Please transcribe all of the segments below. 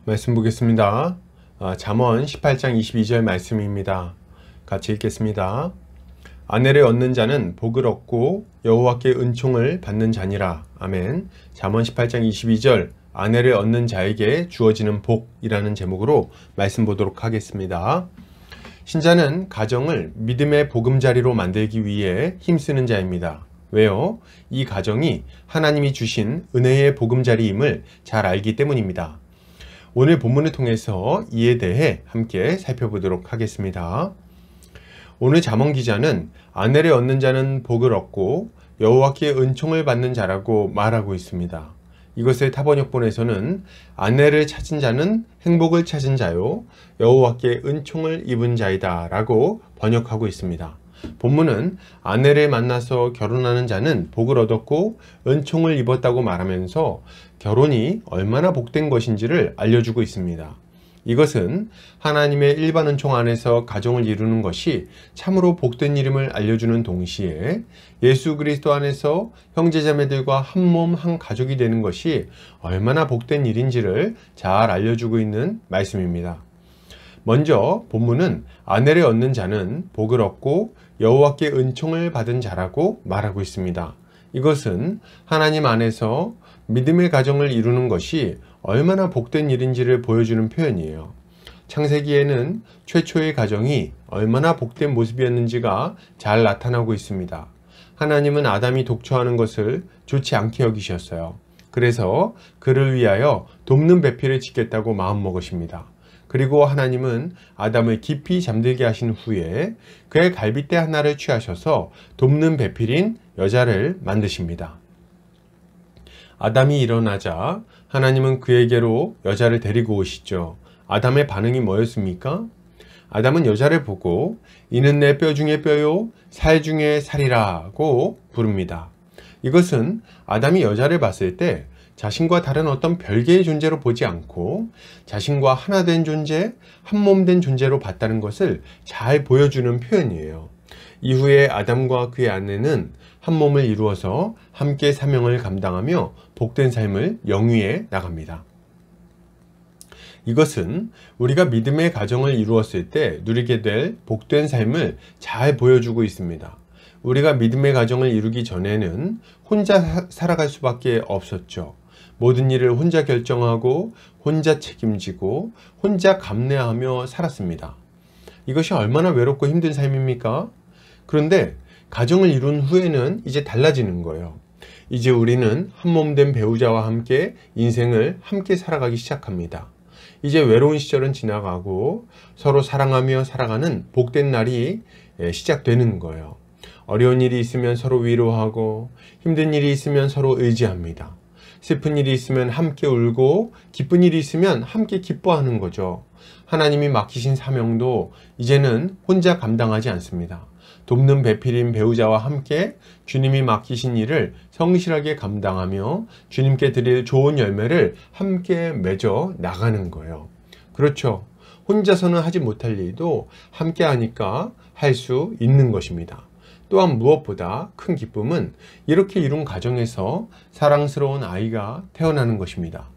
말씀 보겠습니다. 잠언 18장 22절 말씀입니다. 같이 읽겠습니다. 아내를 얻는 자는 복을 얻고 여호와께 은총을 받는 자니라. 아멘. 잠언 18장 22절 아내를 얻는 자에게 주어지는 복이라는 제목으로 말씀 보도록 하겠습니다. 신자는 가정을 믿음의 보금자리로 만들기 위해 힘쓰는 자입니다. 왜요? 이 가정이 하나님이 주신 은혜의 보금자리임을 잘 알기 때문입니다. 오늘 본문을 통해서 이에 대해 함께 살펴보도록 하겠습니다. 오늘 잠언 기자는 아내를 얻는 자는 복을 얻고 여호와께 은총을 받는 자라고 말하고 있습니다. 이것을 타번역본에서는 아내를 찾은 자는 행복을 찾은 자요 여호와께 은총을 입은 자이다 라고 번역하고 있습니다. 본문은 아내를 만나서 결혼하는 자는 복을 얻었고 은총을 입었다고 말하면서 결혼이 얼마나 복된 것인지를 알려주고 있습니다. 이것은 하나님의 일반 은총 안에서 가정을 이루는 것이 참으로 복된 일임을 알려주는 동시에 예수 그리스도 안에서 형제자매들과 한 몸 한 가족이 되는 것이 얼마나 복된 일인지를 잘 알려주고 있는 말씀입니다. 먼저 본문은 아내를 얻는 자는 복을 얻고 여호와께 은총을 받은 자라고 말하고 있습니다. 이것은 하나님 안에서 믿음의 가정을 이루는 것이 얼마나 복된 일인지를 보여주는 표현이에요. 창세기에는 최초의 가정이 얼마나 복된 모습이었는지가 잘 나타나고 있습니다. 하나님은 아담이 독처하는 것을 좋지 않게 여기셨어요. 그래서 그를 위하여 돕는 배필을 짓겠다고 마음먹으십니다. 그리고 하나님은 아담을 깊이 잠들게 하신 후에 그의 갈빗대 하나를 취하셔서 돕는 배필인 여자를 만드십니다. 아담이 일어나자 하나님은 그에게로 여자를 데리고 오시죠. 아담의 반응이 뭐였습니까? 아담은 여자를 보고 이는 내 뼈 중에 뼈요 살 중에 살이라고 부릅니다. 이것은 아담이 여자를 봤을 때 자신과 다른 어떤 별개의 존재로 보지 않고 자신과 하나 된 존재, 한 몸 된 존재로 봤다는 것을 잘 보여주는 표현이에요. 이후에 아담과 그의 아내는 한 몸을 이루어서 함께 사명을 감당하며 복된 삶을 영위해 나갑니다. 이것은 우리가 믿음의 가정을 이루었을 때 누리게 될 복된 삶을 잘 보여주고 있습니다. 우리가 믿음의 가정을 이루기 전에는 혼자 살아갈 수밖에 없었죠. 모든 일을 혼자 결정하고 혼자 책임지고 혼자 감내하며 살았습니다. 이것이 얼마나 외롭고 힘든 삶입니까? 그런데 가정을 이룬 후에는 이제 달라지는 거예요. 이제 우리는 한 몸 된 배우자와 함께 인생을 함께 살아가기 시작합니다. 이제 외로운 시절은 지나가고 서로 사랑하며 살아가는 복된 날이 시작되는 거예요. 어려운 일이 있으면 서로 위로하고 힘든 일이 있으면 서로 의지합니다. 슬픈 일이 있으면 함께 울고 기쁜 일이 있으면 함께 기뻐하는 거죠. 하나님이 맡기신 사명도 이제는 혼자 감당하지 않습니다. 돕는 배필인 배우자와 함께 주님이 맡기신 일을 성실하게 감당하며 주님께 드릴 좋은 열매를 함께 맺어 나가는 거예요. 그렇죠. 혼자서는 하지 못할 일도 함께 하니까 할 수 있는 것입니다. 또한 무엇보다 큰 기쁨은 이렇게 이룬 가정에서 사랑스러운 아이가 태어나는 것입니다.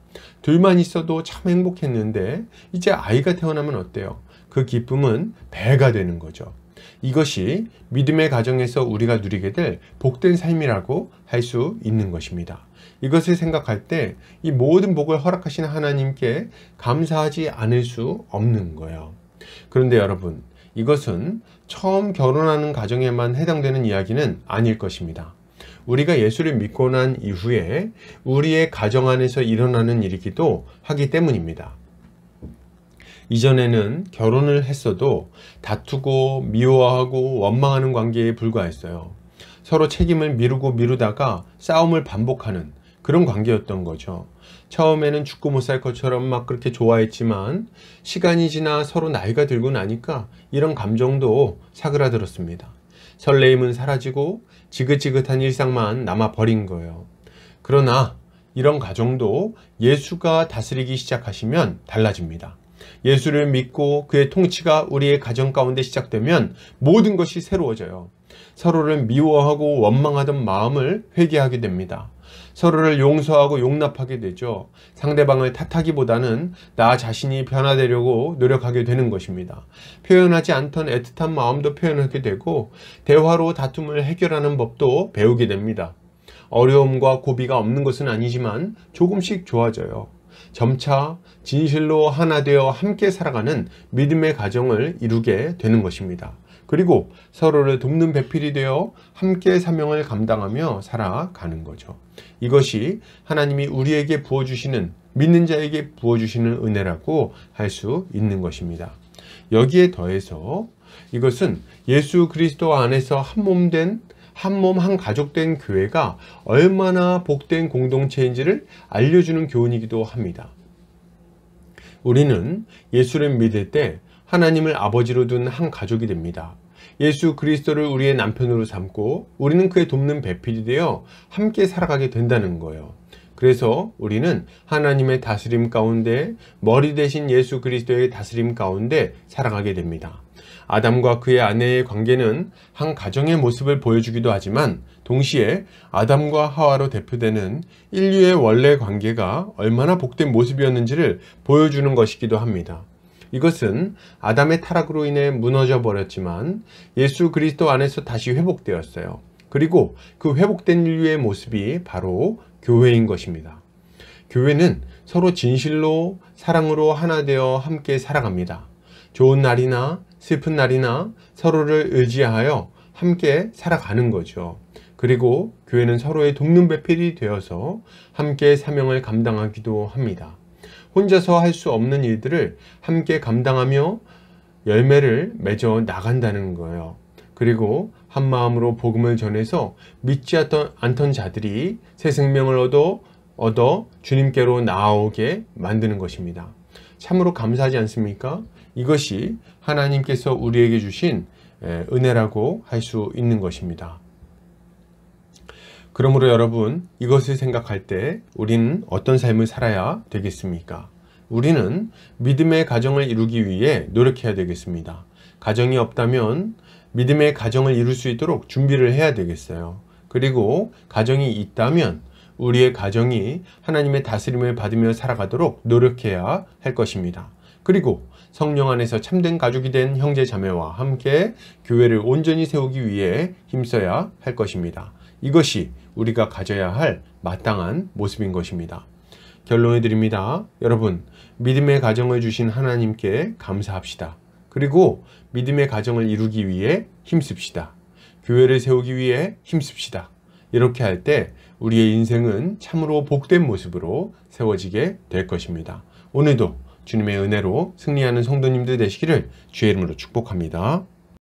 둘만 있어도 참 행복했는데 이제 아이가 태어나면 어때요? 그 기쁨은 배가 되는 거죠. 이것이 믿음의 가정에서 우리가 누리게 될 복된 삶이라고 할 수 있는 것입니다. 이것을 생각할 때 이 모든 복을 허락하시는 하나님께 감사하지 않을 수 없는 거예요. 그런데 여러분, 이것은 처음 결혼하는 가정에만 해당되는 이야기는 아닐 것입니다. 우리가 예수를 믿고 난 이후에 우리의 가정 안에서 일어나는 일이기도 하기 때문입니다. 이전에는 결혼을 했어도 다투고 미워하고 원망하는 관계에 불과했어요. 서로 책임을 미루다가 싸움을 반복하는 그런 관계였던 거죠. 처음에는 죽고 못 살 것처럼 막 그렇게 좋아했지만 시간이 지나 서로 나이가 들고 나니까 이런 감정도 사그라들었습니다. 설레임은 사라지고 지긋지긋한 일상만 남아버린 거예요. 그러나 이런 가정도 예수가 다스리기 시작하시면 달라집니다. 예수를 믿고 그의 통치가 우리의 가정 가운데 시작되면 모든 것이 새로워져요. 서로를 미워하고 원망하던 마음을 회개하게 됩니다. 서로를 용서하고 용납하게 되죠. 상대방을 탓하기보다는 나 자신이 변화되려고 노력하게 되는 것입니다. 표현하지 않던 애틋한 마음도 표현하게 되고 대화로 다툼을 해결하는 법도 배우게 됩니다. 어려움과 고비가 없는 것은 아니지만 조금씩 좋아져요. 점차 진실로 하나 되어 함께 살아가는 믿음의 가정을 이루게 되는 것입니다. 그리고 서로를 돕는 배필이 되어 함께 사명을 감당하며 살아가는 거죠. 이것이 하나님이 우리에게 부어주시는, 믿는 자에게 부어주시는 은혜라고 할 수 있는 것입니다. 여기에 더해서 이것은 예수 그리스도 안에서 한 몸 한 가족 된 교회가 얼마나 복된 공동체인지를 알려주는 교훈이기도 합니다. 우리는 예수를 믿을 때 하나님을 아버지로 둔 한 가족이 됩니다. 예수 그리스도를 우리의 남편으로 삼고 우리는 그의 돕는 배필이 되어 함께 살아가게 된다는 거예요. 그래서 우리는 하나님의 다스림 가운데, 머리 대신 예수 그리스도의 다스림 가운데 살아가게 됩니다. 아담과 그의 아내의 관계는 한 가정의 모습을 보여주기도 하지만 동시에 아담과 하와로 대표되는 인류의 원래 관계가 얼마나 복된 모습이었는지를 보여주는 것이기도 합니다. 이것은 아담의 타락으로 인해 무너져 버렸지만 예수 그리스도 안에서 다시 회복되었어요. 그리고 그 회복된 인류의 모습이 바로 교회인 것입니다. 교회는 서로 진실로 사랑으로 하나 되어 함께 살아갑니다. 좋은 날이나 슬픈 날이나 서로를 의지하여 함께 살아가는 거죠. 그리고 교회는 서로의 돕는 배필이 되어서 함께 사명을 감당하기도 합니다. 혼자서 할 수 없는 일들을 함께 감당하며 열매를 맺어 나간다는 거예요. 그리고 한 마음으로 복음을 전해서 믿지 않던 자들이 새 생명을 얻어 주님께로 나아오게 만드는 것입니다. 참으로 감사하지 않습니까? 이것이 하나님께서 우리에게 주신 은혜라고 할 수 있는 것입니다. 그러므로 여러분, 이것을 생각할 때 우리는 어떤 삶을 살아야 되겠습니까? 우리는 믿음의 가정을 이루기 위해 노력해야 되겠습니다. 가정이 없다면 믿음의 가정을 이룰 수 있도록 준비를 해야 되겠어요. 그리고 가정이 있다면 우리의 가정이 하나님의 다스림을 받으며 살아가도록 노력해야 할 것입니다. 그리고 성령 안에서 참된 가족이 된 형제 자매와 함께 교회를 온전히 세우기 위해 힘써야 할 것입니다. 이것이 우리가 가져야 할 마땅한 모습인 것입니다. 결론을 드립니다. 여러분, 믿음의 가정을 주신 하나님께 감사합시다. 그리고 믿음의 가정을 이루기 위해 힘씁시다. 교회를 세우기 위해 힘씁시다. 이렇게 할 때 우리의 인생은 참으로 복된 모습으로 세워지게 될 것입니다. 오늘도 주님의 은혜로 승리하는 성도님들 되시기를 주의 이름으로 축복합니다.